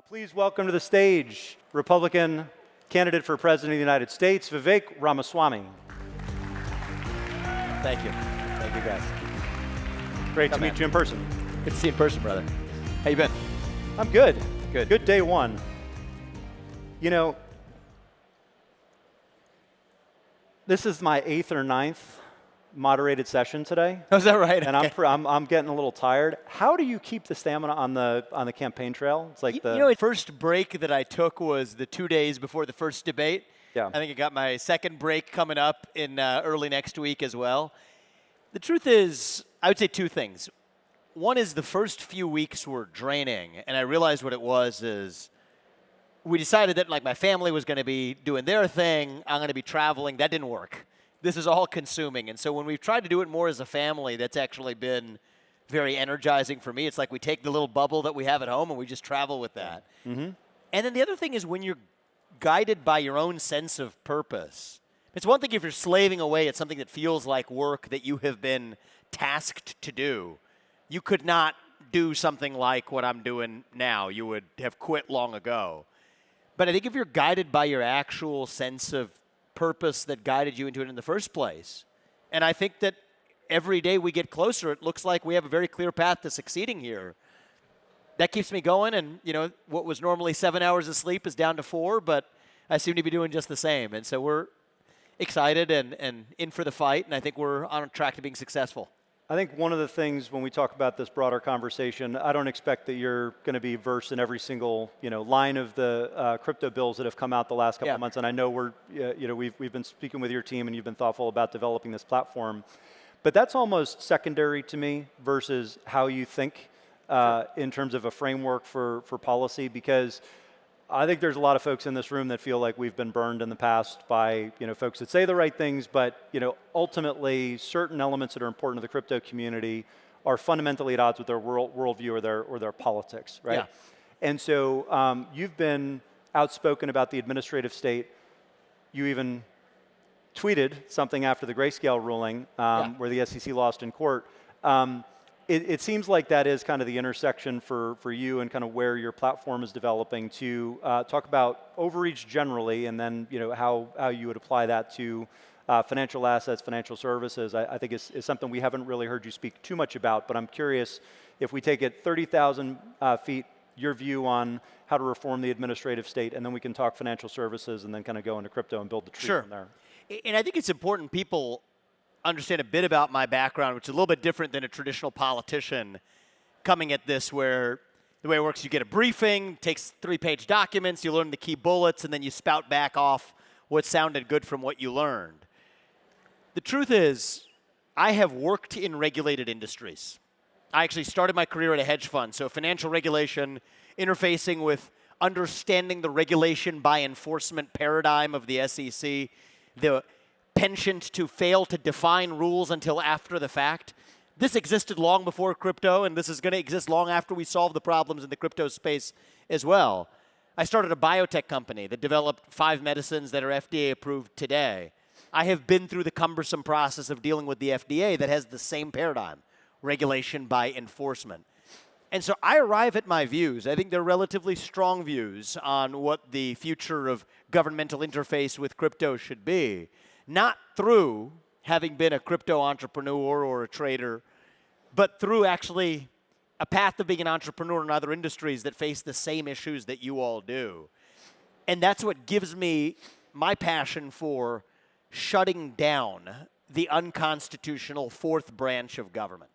Please welcome to the stage Republican candidate for President of the United States, Vivek Ramaswamy. Thank you. Thank you, guys. Great to meet you in person. Good to see you in person, brother. How you been? I'm good. Good. Good day one. You know, this is my 8th or 9th moderated session today. Oh, is that right? And Okay. I'm getting a little tired. How do you keep the stamina on the campaign trail? It's like the first break that I took was the 2 days before the first debate. Yeah. I think I got my second break coming up in early next week as well. The truth is, I would say two things. One is the first few weeks were draining, and I realized what it was is we decided that like my family was going to be doing their thing, I'm going to be traveling. That didn't work. This is all consuming. And so when we've tried to do it more as a family, that's actually been very energizing for me. It's like we take the little bubble that we have at home and we just travel with that. Mm-hmm. And then the other thing is when you're guided by your own sense of purpose. It's one thing if you're slaving away at something that feels like work that you have been tasked to do. You could not do something like what I'm doing now. You would have quit long ago. But I think if you're guided by your actual sense of purpose that guided you into it in the first place, and I think that every day we get closer, it looks like we have a very clear path to succeeding here. That keeps me going, and what was normally 7 hours of sleep is down to 4, but I seem to be doing just the same. And so we're excited and in for the fight, and I think we're on track to being successful. I think one of the things when we talk about this broader conversation, I don't expect that you're going to be versed in every single line of the crypto bills that have come out the last couple of months. And I know we've been speaking with your team and you've been thoughtful about developing this platform. But that's almost secondary to me versus how you think in terms of a framework for policy, because I think there's a lot of folks in this room that feel like we've been burned in the past by folks that say the right things, but ultimately certain elements that are important to the crypto community are fundamentally at odds with their worldview or their politics, right? Yeah. And so you've been outspoken about the administrative state. You even tweeted something after the grayscale ruling where the SEC lost in court. It seems like that is kind of the intersection for you and kind of where your platform is developing to talk about overreach generally, and then how you would apply that to financial assets, financial services. I think is something we haven't really heard you speak too much about, but I'm curious if we take it 30,000 feet, your view on how to reform the administrative state, and then we can talk financial services and then kind of go into crypto and build the tree from there. And I think it's important people understand a bit about my background, which is a little bit different than a traditional politician coming at this, where the way it works, you get a briefing, takes 3-page documents, you learn the key bullets, and then you spout back off what sounded good from what you learned. The truth is, I have worked in regulated industries. I actually started my career at a hedge fund, so financial regulation, interfacing with understanding the regulation by enforcement paradigm of the SEC, the penchant to fail to define rules until after the fact. This existed long before crypto, and this is going to exist long after we solve the problems in the crypto space as well. I started a biotech company that developed 5 medicines that are FDA approved today. I have been through the cumbersome process of dealing with the FDA that has the same paradigm, regulation by enforcement. And so I arrive at my views. I think they're relatively strong views on what the future of governmental interface with crypto should be. Not through having been a crypto entrepreneur or a trader, but through actually a path of being an entrepreneur in other industries that face the same issues that you all do. And that's what gives me my passion for shutting down the unconstitutional 4th branch of government.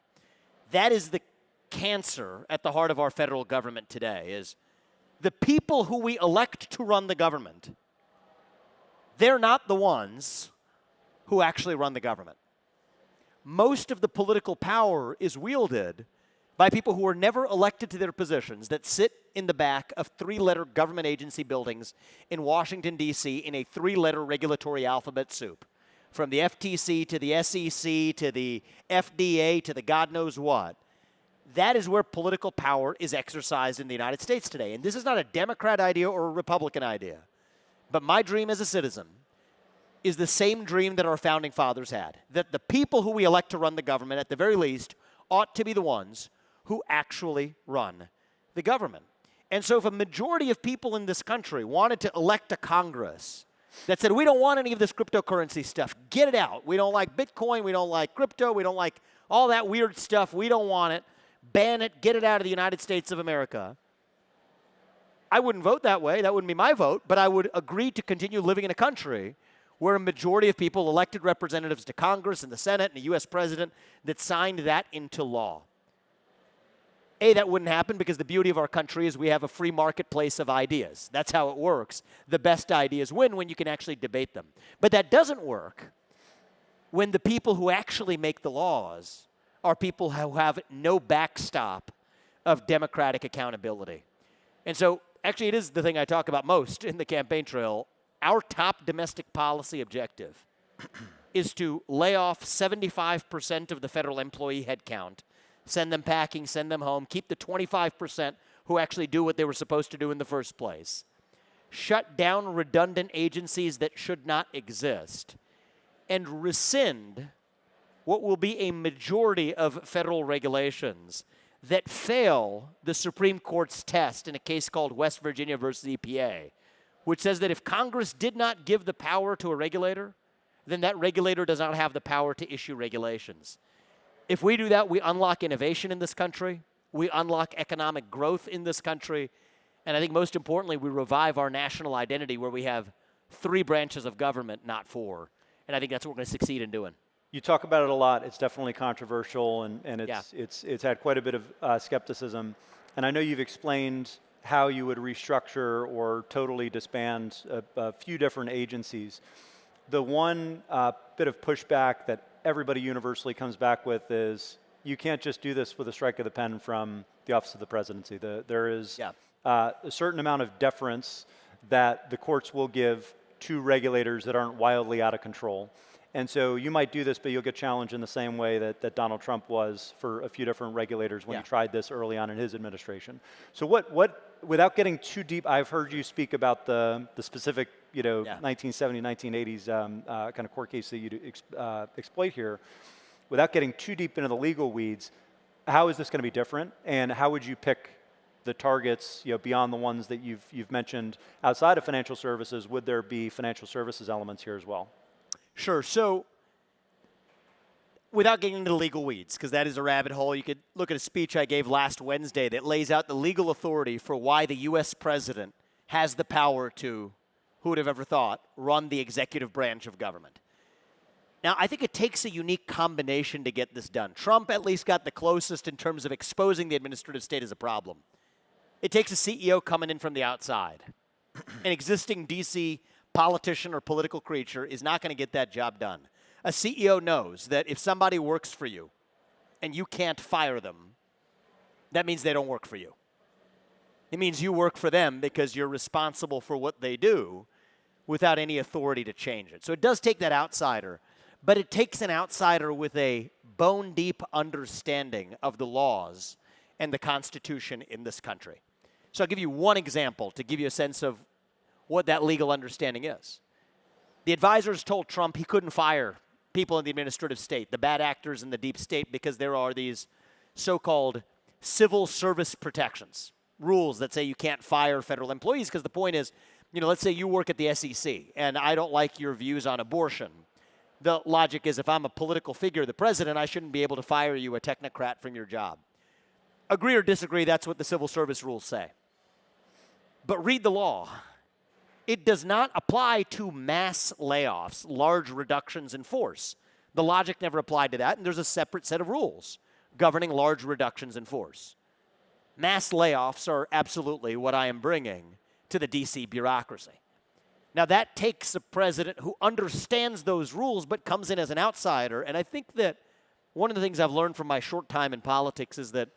That is the cancer at the heart of our federal government today, is the people who we elect to run the government, they're not the ones who actually run the government. Most of the political power is wielded by people who are never elected to their positions, that sit in the back of 3-letter government agency buildings in Washington, D.C. in a 3-letter regulatory alphabet soup. From the FTC to the SEC to the FDA to the God knows what. That is where political power is exercised in the United States today. And this is not a Democrat idea or a Republican idea. But my dream as a citizen is the same dream that our founding fathers had, that the people who we elect to run the government, at the very least, ought to be the ones who actually run the government. And so if a majority of people in this country wanted to elect a Congress that said, we don't want any of this cryptocurrency stuff, get it out. We don't like Bitcoin, we don't like crypto, we don't like all that weird stuff, we don't want it, ban it, get it out of the United States of America. I wouldn't vote that way, that wouldn't be my vote, but I would agree to continue living in a country where a majority of people elected representatives to Congress and the Senate and the US president that signed that into law. That wouldn't happen because the beauty of our country is we have a free marketplace of ideas. That's how it works. The best ideas win when you can actually debate them. But that doesn't work when the people who actually make the laws are people who have no backstop of democratic accountability. And so, actually, it is the thing I talk about most in the campaign trail. Our top domestic policy objective is to lay off 75% of the federal employee headcount, send them packing, send them home, keep the 25% who actually do what they were supposed to do in the first place, shut down redundant agencies that should not exist, and rescind what will be a majority of federal regulations that fail the Supreme Court's test in a case called West Virginia versus EPA, which says that if Congress did not give the power to a regulator, then that regulator does not have the power to issue regulations. If we do that, we unlock innovation in this country, we unlock economic growth in this country, and I think most importantly, we revive our national identity where we have 3 branches of government, not 4. And I think that's what we're going to succeed in doing. You talk about it a lot. It's definitely controversial, and it's had quite a bit of skepticism. And I know you've explained how you would restructure or totally disband a few different agencies. The one bit of pushback that everybody universally comes back with is you can't just do this with a strike of the pen from the Office of the Presidency. There is a certain amount of deference that the courts will give to regulators that aren't wildly out of control. And so you might do this, but you'll get challenged in the same way that Donald Trump was for a few different regulators when he tried this early on in his administration. So without getting too deep, I've heard you speak about the specific 1970, 1980s kind of court case that you exploit here. Without getting too deep into the legal weeds, how is this going to be different? And how would you pick the targets beyond the ones that you've mentioned outside of financial services? Would there be financial services elements here as well? Sure. So without getting into the legal weeds, because that is a rabbit hole, you could look at a speech I gave last Wednesday that lays out the legal authority for why the U.S. president has the power to, who would have ever thought, run the executive branch of government. Now, I think it takes a unique combination to get this done. Trump at least got the closest in terms of exposing the administrative state as a problem. It takes a CEO coming in from the outside. An existing D.C. politician or political creature is not going to get that job done. A CEO knows that if somebody works for you and you can't fire them, that means they don't work for you. It means you work for them because you're responsible for what they do without any authority to change it. So it does take that outsider, but it takes an outsider with a bone-deep understanding of the laws and the Constitution in this country. So I'll give you one example to give you a sense of what that legal understanding is. The advisors told Trump he couldn't fire people in the administrative state, the bad actors in the deep state, because there are these so-called civil service protections, rules that say you can't fire federal employees, because the point is, let's say you work at the SEC and I don't like your views on abortion. The logic is if I'm a political figure, the president, I shouldn't be able to fire you, a technocrat, from your job. Agree or disagree, that's what the civil service rules say. But read the law. It does not apply to mass layoffs, large reductions in force. The logic never applied to that, and there's a separate set of rules governing large reductions in force. Mass layoffs are absolutely what I am bringing to the D.C. bureaucracy. Now, that takes a president who understands those rules but comes in as an outsider, and I think that one of the things I've learned from my short time in politics is that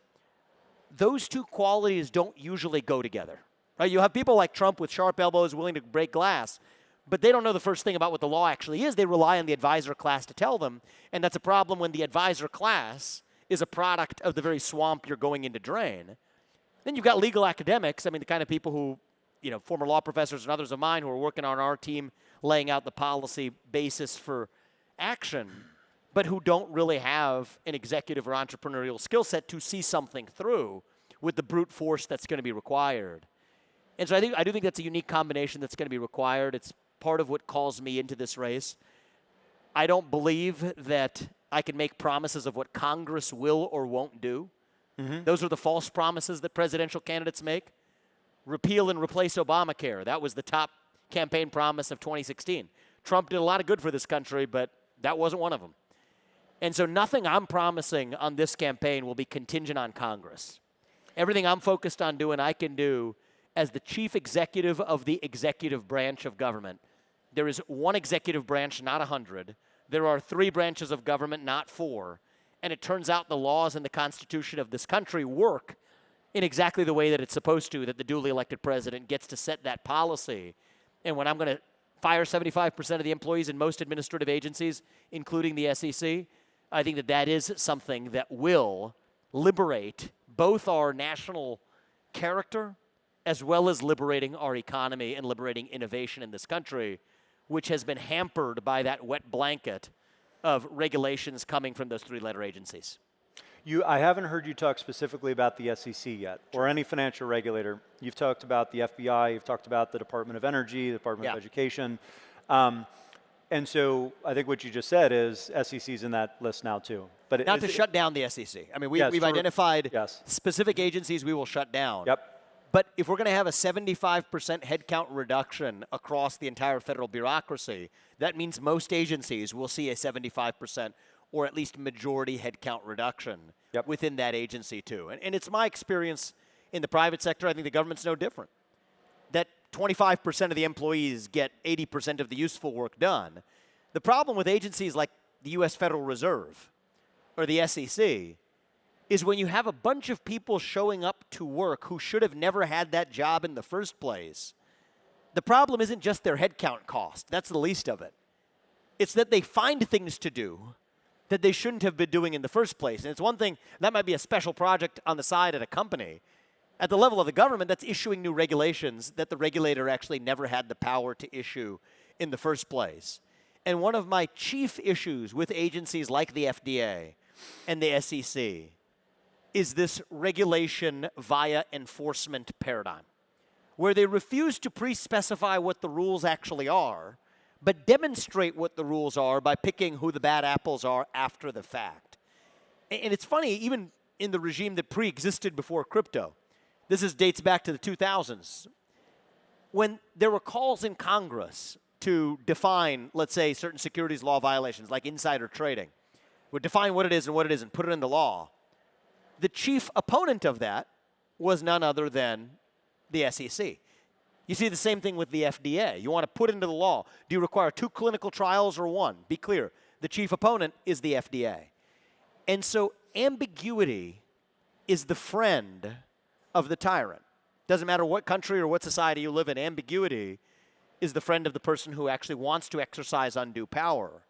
those two qualities don't usually go together. Right? You have people like Trump with sharp elbows willing to break glass, but they don't know the first thing about what the law actually is. They rely on the advisor class to tell them, and that's a problem when the advisor class is a product of the very swamp you're going in to drain. Then you've got legal academics, the kind of people who, former law professors and others of mine who are working on our team laying out the policy basis for action, but who don't really have an executive or entrepreneurial skill set to see something through with the brute force that's going to be required. And so I do think that's a unique combination that's going to be required. It's part of what calls me into this race. I don't believe that I can make promises of what Congress will or won't do. Those are the false promises that presidential candidates make. Repeal and replace Obamacare. That was the top campaign promise of 2016. Trump did a lot of good for this country, but that wasn't one of them. And so nothing I'm promising on this campaign will be contingent on Congress. Everything I'm focused on doing, I can do as the chief executive of the executive branch of government. There is one executive branch, not 100. There are 3 branches of government, not 4. And it turns out the laws and the Constitution of this country work in exactly the way that it's supposed to, that the duly elected president gets to set that policy. And when I'm going to fire 75% of the employees in most administrative agencies, including the SEC, I think that that is something that will liberate both our national character as well as liberating our economy and liberating innovation in this country, which has been hampered by that wet blanket of regulations coming from those 3-letter agencies. I haven't heard you talk specifically about the SEC yet, or any financial regulator. You've talked about the FBI, you've talked about the Department of Energy, the Department of Education. And so I think what you just said is SEC's in that list now too. But not to shut down the SEC. I mean, we've identified specific agencies we will shut down. But if we're going to have a 75% headcount reduction across the entire federal bureaucracy, that means most agencies will see a 75% or at least majority headcount reduction within that agency too. And it's my experience in the private sector, I think the government's no different. That 25% of the employees get 80% of the useful work done. The problem with agencies like the U.S. Federal Reserve or the SEC is when you have a bunch of people showing up to work who should have never had that job in the first place, the problem isn't just their headcount cost. That's the least of it. It's that they find things to do that they shouldn't have been doing in the first place. And it's one thing, that might be a special project on the side at a company. At the level of the government, that's issuing new regulations that the regulator actually never had the power to issue in the first place. And one of my chief issues with agencies like the FDA and the SEC is this regulation via enforcement paradigm, where they refuse to pre-specify what the rules actually are, but demonstrate what the rules are by picking who the bad apples are after the fact. And it's funny, even in the regime that pre-existed before crypto, dates back to the 2000s, when there were calls in Congress to define, let's say, certain securities law violations, like insider trading, would define what it is and what it isn't, put it into law. The chief opponent of that was none other than the SEC. You see the same thing with the FDA. You want to put into the law, do you require 2 clinical trials or 1? Be clear, the chief opponent is the FDA. And so ambiguity is the friend of the tyrant. Doesn't matter what country or what society you live in, ambiguity is the friend of the person who actually wants to exercise undue power.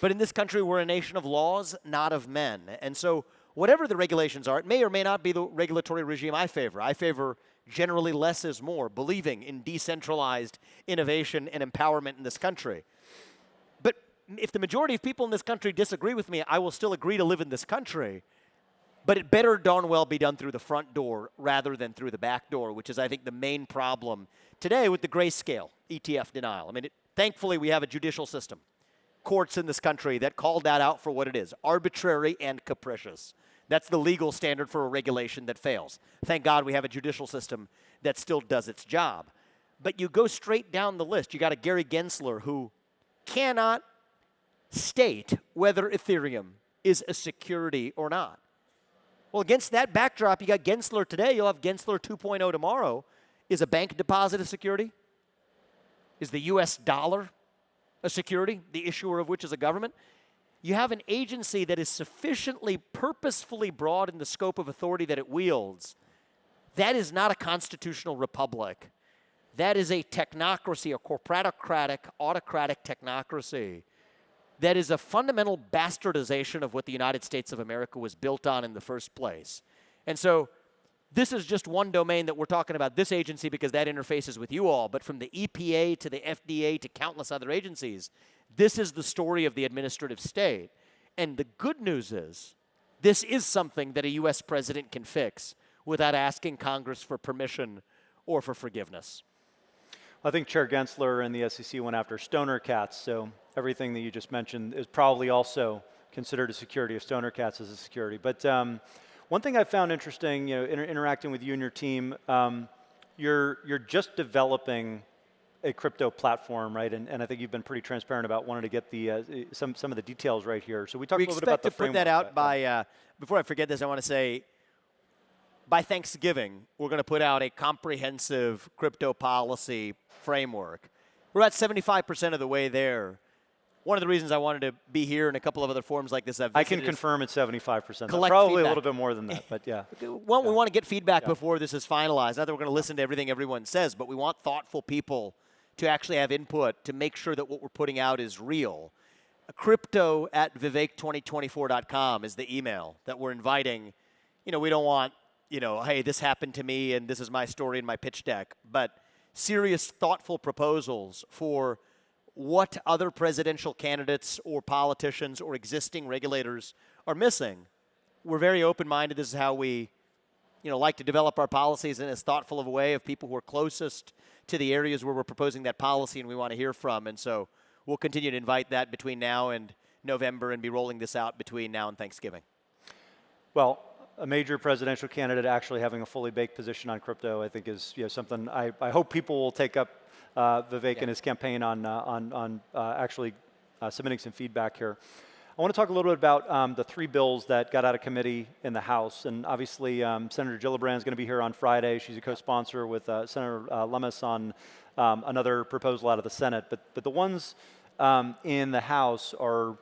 But in this country, we're a nation of laws, not of men. And so whatever the regulations are, it may or may not be the regulatory regime I favor. I favor generally less is more, believing in decentralized innovation and empowerment in this country. But if the majority of people in this country disagree with me, I will still agree to live in this country. But it better darn well be done through the front door rather than through the back door, which is, I think, the main problem today with the grayscale ETF denial. I mean, thankfully, we have a judicial system, courts in this country that called that out for what it is, arbitrary and capricious. That's the legal standard for a regulation that fails. Thank God we have a judicial system that still does its job. But you go straight down the list. You got a Gary Gensler who cannot state whether Ethereum is a security or not. Well, against that backdrop, you got Gensler today. You'll have Gensler 2.0 tomorrow. Is a bank deposit a security? Is the U.S. dollar a security, the issuer of which is a government? You have an agency that is sufficiently purposefully broad in the scope of authority that it wields. That is not a constitutional republic. That is a technocracy, a corporatocratic, autocratic technocracy that is a fundamental bastardization of what the United States of America was built on in the first place. And so this is just one domain that we're talking about, this agency, because that interfaces with you all. But from the EPA to the FDA to countless other agencies, this is the story of the administrative state. And the good news is this is something that a U.S. president can fix without asking Congress for permission or for forgiveness. I think Chair Gensler and the SEC went after stoner cats, so everything that you just mentioned is probably also considered a security if stoner cats is a security. But one thing I found interesting, interacting with you and your team, you're just developing a crypto platform, right? And I think you've been pretty transparent about wanting to get the some of the details right here. So we talked a little bit about the framework. We expect to put that out by, before I forget this, I want to say, by Thanksgiving, we're going to put out a comprehensive crypto policy framework. We're at 75% of the way there. One of the reasons I wanted to be here in a couple of other forums like this, I can confirm it's 75%. Collect probably feedback. A little bit more than that, but yeah. Well, we want to get feedback before this is finalized. Not that we're going to listen to everything everyone says, but we want thoughtful people to actually have input to make sure that what we're putting out is real. Crypto@vivek2024.com is the email that we're inviting. We don't want, hey, this happened to me and this is my story and my pitch deck, but serious, thoughtful proposals for what other presidential candidates or politicians or existing regulators are missing. We're very open-minded. This is how we, like to develop our policies in as thoughtful of a way of people who are closest to the areas where we're proposing that policy and we want to hear from. And so we'll continue to invite that between now and November and be rolling this out between now and Thanksgiving. Well, a major presidential candidate actually having a fully baked position on crypto, I think is something I hope people will take up Vivek and his campaign on actually submitting some feedback here. I want to talk a little bit about the 3 bills that got out of committee in the House. And obviously, Senator Gillibrand is going to be here on Friday. She's a co-sponsor with Senator Lummis on another proposal out of the Senate. But the ones in the House are,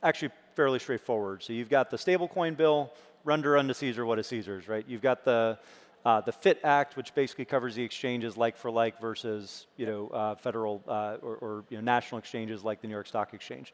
actually fairly straightforward. So you've got the stablecoin bill, render unto Caesar what is Caesar's, right? You've got the FIT Act, which basically covers the exchanges like for like versus federal or national exchanges like the New York Stock Exchange.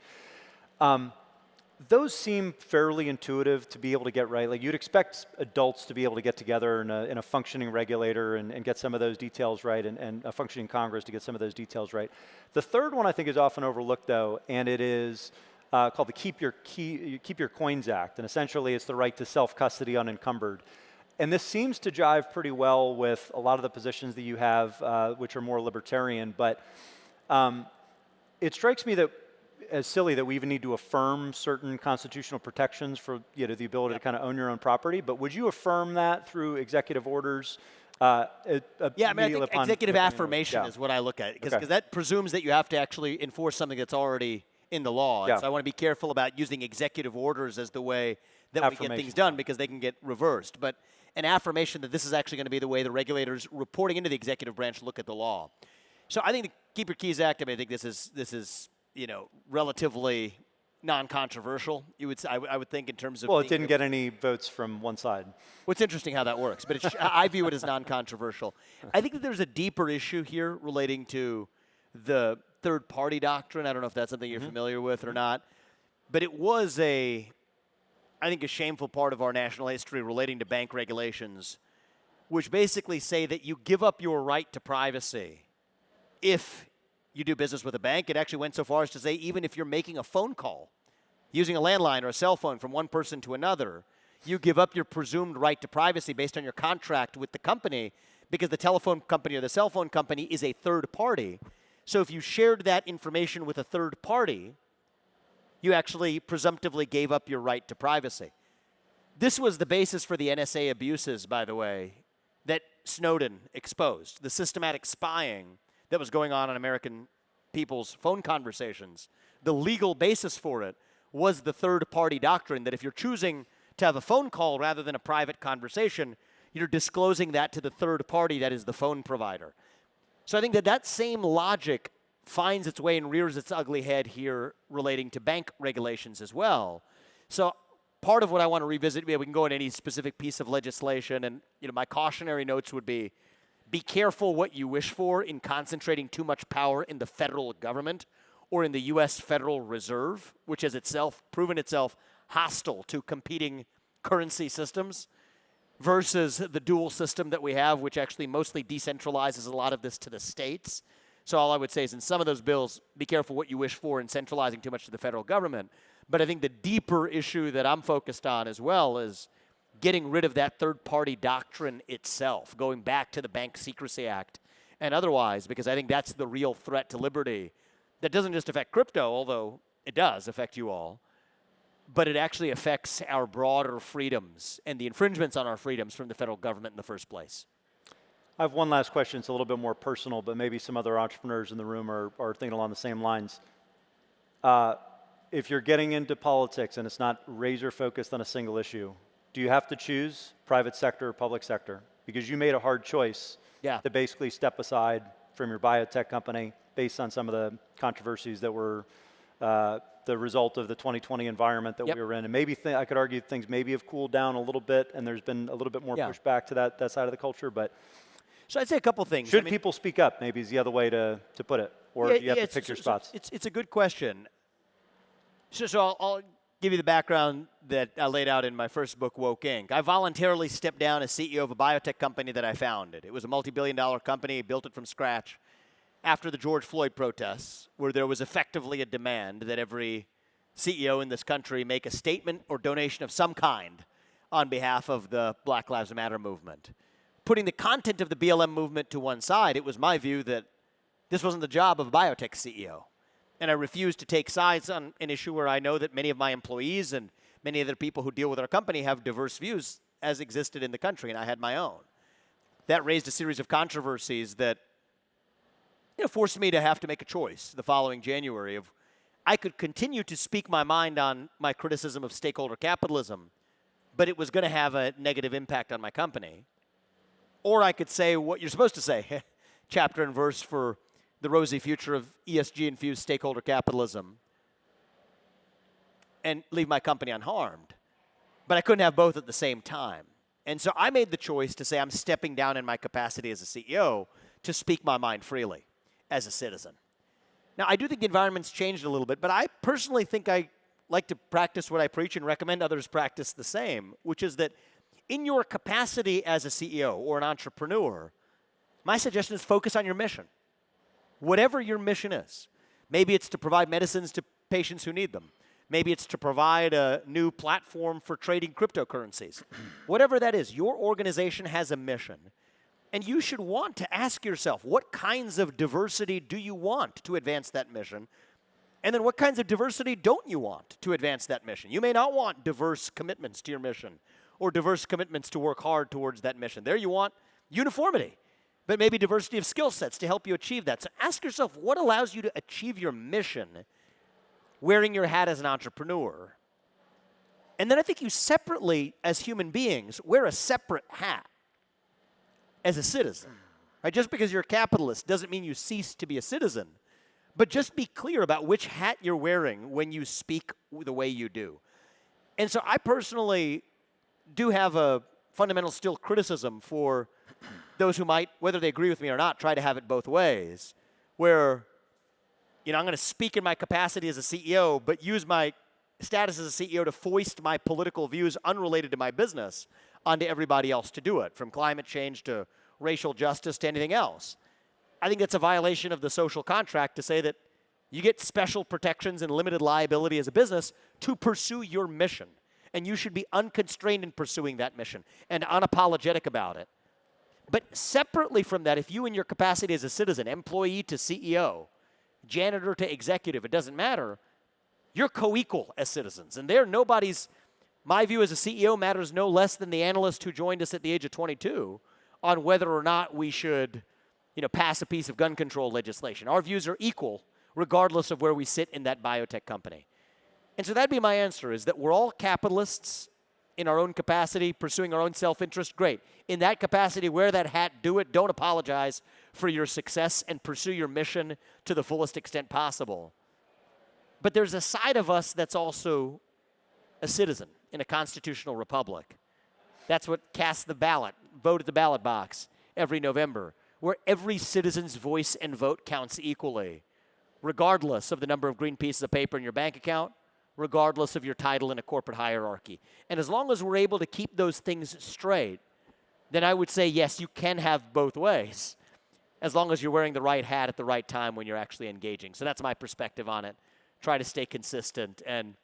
Those seem fairly intuitive to be able to get right. Like you'd expect adults to be able to get together in a functioning regulator and get some of those details right, and a functioning Congress to get some of those details right. The third one I think is often overlooked though, and it is called the Keep Your Coins Act, and essentially it's the right to self-custody unencumbered. And this seems to jive pretty well with a lot of the positions that you have, which are more libertarian, but it strikes me that as silly that we even need to affirm certain constitutional protections for the ability to kind of own your own property. But would you affirm that through executive orders? I think executive affirmation is what I look at, because that presumes that you have to actually enforce something that's already in the law. And so I want to be careful about using executive orders as the way that we get things done, because they can get reversed. But an affirmation that this is actually going to be the way the regulators reporting into the executive branch look at the law. So I think the Keep Your Keys Act, I think this is relatively non-controversial. I would think in terms of. Well, it didn't get any votes from one side. Well, it's interesting how that works, but I view it as non-controversial. I think that there's a deeper issue here relating to the third-party doctrine. I don't know if that's something you're familiar with or not, but it was I think a shameful part of our national history relating to bank regulations, which basically say that you give up your right to privacy if you do business with a bank. It actually went so far as to say even if you're making a phone call using a landline or a cell phone from one person to another, you give up your presumed right to privacy based on your contract with the company, because the telephone company or the cell phone company is a third party. So if you shared that information with a third party, you actually presumptively gave up your right to privacy. This was the basis for the NSA abuses, by the way, that Snowden exposed, the systematic spying that was going on American people's phone conversations. The legal basis for it was the third-party doctrine that if you're choosing to have a phone call rather than a private conversation, you're disclosing that to the third party, that is the phone provider. So I think that same logic finds its way and rears its ugly head here relating to bank regulations as well. So part of what I want to revisit, we can go into any specific piece of legislation, and my cautionary notes would be careful what you wish for in concentrating too much power in the federal government or in the U.S. Federal Reserve, which has proven itself hostile to competing currency systems, versus the dual system that we have, which actually mostly decentralizes a lot of this to the states. So all I would say is in some of those bills, be careful what you wish for in centralizing too much to the federal government. But I think the deeper issue that I'm focused on as well is getting rid of that third-party doctrine itself, going back to the Bank Secrecy Act and otherwise, because I think that's the real threat to liberty that doesn't just affect crypto, although it does affect you all, but it actually affects our broader freedoms and the infringements on our freedoms from the federal government in the first place. I have one last question. It's a little bit more personal, but maybe some other entrepreneurs in the room are thinking along the same lines. If you're getting into politics and it's not razor focused on a single issue, do you have to choose private sector or public sector? Because you made a hard choice to basically step aside from your biotech company based on some of the controversies that were the result of the 2020 environment that we were in. And maybe I could argue things maybe have cooled down a little bit and there's been a little bit more pushback to that side of the culture. But so I'd say a couple things. Should people speak up, maybe is the other way to put it? Or do you have to pick your spots? It's a good question. So I'll give you the background that I laid out in my first book, Woke Inc. I voluntarily stepped down as CEO of a biotech company that I founded. It was a multi-billion-dollar company, built it from scratch after the George Floyd protests, where there was effectively a demand that every CEO in this country make a statement or donation of some kind on behalf of the Black Lives Matter movement. Putting the content of the BLM movement to one side, it was my view that this wasn't the job of a biotech CEO. And I refused to take sides on an issue where I know that many of my employees and many other people who deal with our company have diverse views as existed in the country, and I had my own. That raised a series of controversies that forced me to have to make a choice the following January of I could continue to speak my mind on my criticism of stakeholder capitalism, but it was going to have a negative impact on my company. Or I could say what you're supposed to say, chapter and verse for the rosy future of ESG-infused stakeholder capitalism, and leave my company unharmed. But I couldn't have both at the same time. And so I made the choice to say I'm stepping down in my capacity as a CEO to speak my mind freely as a citizen. Now, I do think the environment's changed a little bit, but I personally think I like to practice what I preach and recommend others practice the same, which is that in your capacity as a CEO or an entrepreneur, my suggestion is focus on your mission. Whatever your mission is. Maybe it's to provide medicines to patients who need them. Maybe it's to provide a new platform for trading cryptocurrencies. Whatever that is, your organization has a mission. And you should want to ask yourself, what kinds of diversity do you want to advance that mission? And then what kinds of diversity don't you want to advance that mission? You may not want diverse commitments to your mission or diverse commitments to work hard towards that mission. There you want uniformity, but maybe diversity of skill sets to help you achieve that. So ask yourself, what allows you to achieve your mission wearing your hat as an entrepreneur? And then I think you separately, as human beings, wear a separate hat as a citizen. Right? Just because you're a capitalist doesn't mean you cease to be a citizen. But just be clear about which hat you're wearing when you speak the way you do. And so I personally do have a fundamental still criticism for those who might, whether they agree with me or not, try to have it both ways, where, I'm going to speak in my capacity as a CEO, but use my status as a CEO to foist my political views unrelated to my business onto everybody else to do it, from climate change to racial justice to anything else. I think it's a violation of the social contract to say that you get special protections and limited liability as a business to pursue your mission. And you should be unconstrained in pursuing that mission and unapologetic about it. But separately from that, if you in your capacity as a citizen, employee to CEO, janitor to executive, it doesn't matter, you're co-equal as citizens. And my view as a CEO matters no less than the analyst who joined us at the age of 22 on whether or not we should pass a piece of gun control legislation. Our views are equal regardless of where we sit in that biotech company. And so that'd be my answer, is that we're all capitalists in our own capacity, pursuing our own self-interest. Great. In that capacity, wear that hat, do it. Don't apologize for your success and pursue your mission to the fullest extent possible. But there's a side of us that's also a citizen in a constitutional republic. That's what casts the ballot, vote at the ballot box every November, where every citizen's voice and vote counts equally, regardless of the number of green pieces of paper in your bank account, regardless of your title in a corporate hierarchy. And as long as we're able to keep those things straight, then I would say, yes, you can have both ways, as long as you're wearing the right hat at the right time when you're actually engaging. So that's my perspective on it. Try to stay consistent. And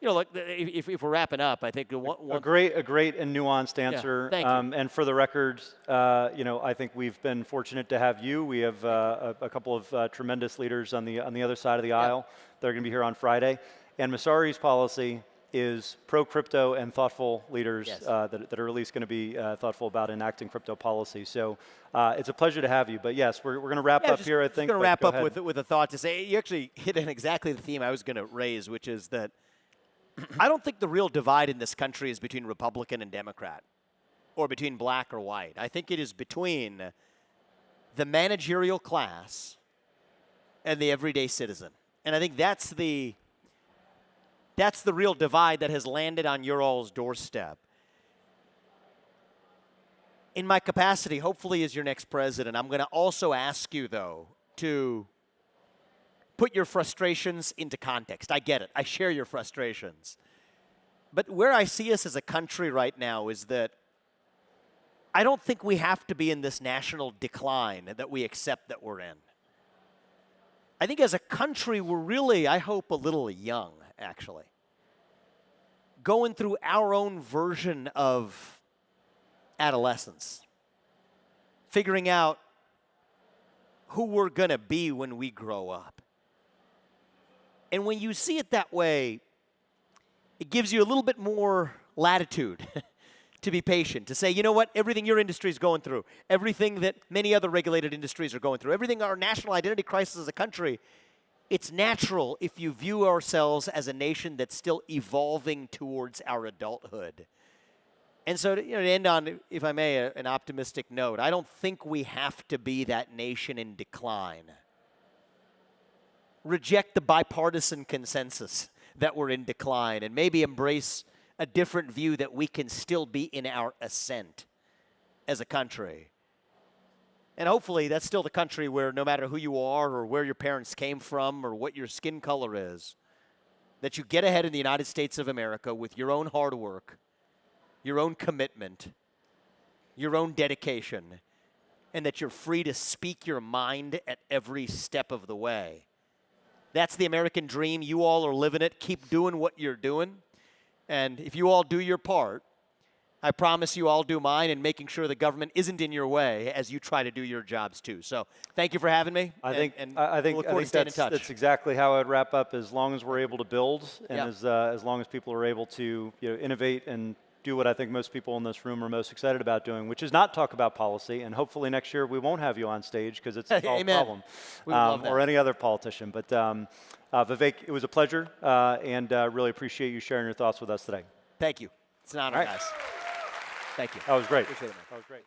you know, look, if we're wrapping up, I think a great and nuanced answer. Thank you. And for the record, you know, I think we've been fortunate to have you. We have a couple of tremendous leaders on the other side of the aisle. They're going to be here on Friday. And Messari's policy is pro-crypto and thoughtful leaders that are at least going to be thoughtful about enacting crypto policy. So it's a pleasure to have you. But yes, we're going to wrap up here, I think. Going to wrap up with a thought to say, you actually hit in exactly the theme I was going to raise, which is that I don't think the real divide in this country is between Republican and Democrat or between black or white. I think it is between the managerial class and the everyday citizen. And I think that's the real divide that has landed on your all's doorstep. In my capacity, hopefully as your next president, I'm going to also ask you, though, to put your frustrations into context. I get it. I share your frustrations. But where I see us as a country right now is that I don't think we have to be in this national decline that we accept that we're in. I think as a country, we're really, I hope, a little young, actually. Going through our own version of adolescence. Figuring out who we're going to be when we grow up. And when you see it that way, it gives you a little bit more latitude to be patient, to say, you know what, everything your industry is going through, everything that many other regulated industries are going through, everything our national identity crisis as a country, it's natural if you view ourselves as a nation that's still evolving towards our adulthood. And so to end on, if I may, an optimistic note, I don't think we have to be that nation in decline. Reject the bipartisan consensus that we're in decline and maybe embrace a different view that we can still be in our ascent as a country. And hopefully that's still the country where no matter who you are or where your parents came from or what your skin color is, that you get ahead in the United States of America with your own hard work, your own commitment, your own dedication, and that you're free to speak your mind at every step of the way. That's the American dream. You all are living it. Keep doing what you're doing. And if you all do your part, I promise you I'll do mine in making sure the government isn't in your way as you try to do your jobs too. So thank you for having me. I think that's exactly how I'd wrap up. As long as we're able to build, and as long as people are able to innovate and do what I think most people in this room are most excited about doing, which is not talk about policy. And hopefully next year we won't have you on stage because it's a problem, or any other politician. But Vivek, it was a pleasure, and really appreciate you sharing your thoughts with us today. Thank you. It's an honor, guys. Thank you. That was great. Appreciate it, man. That was great.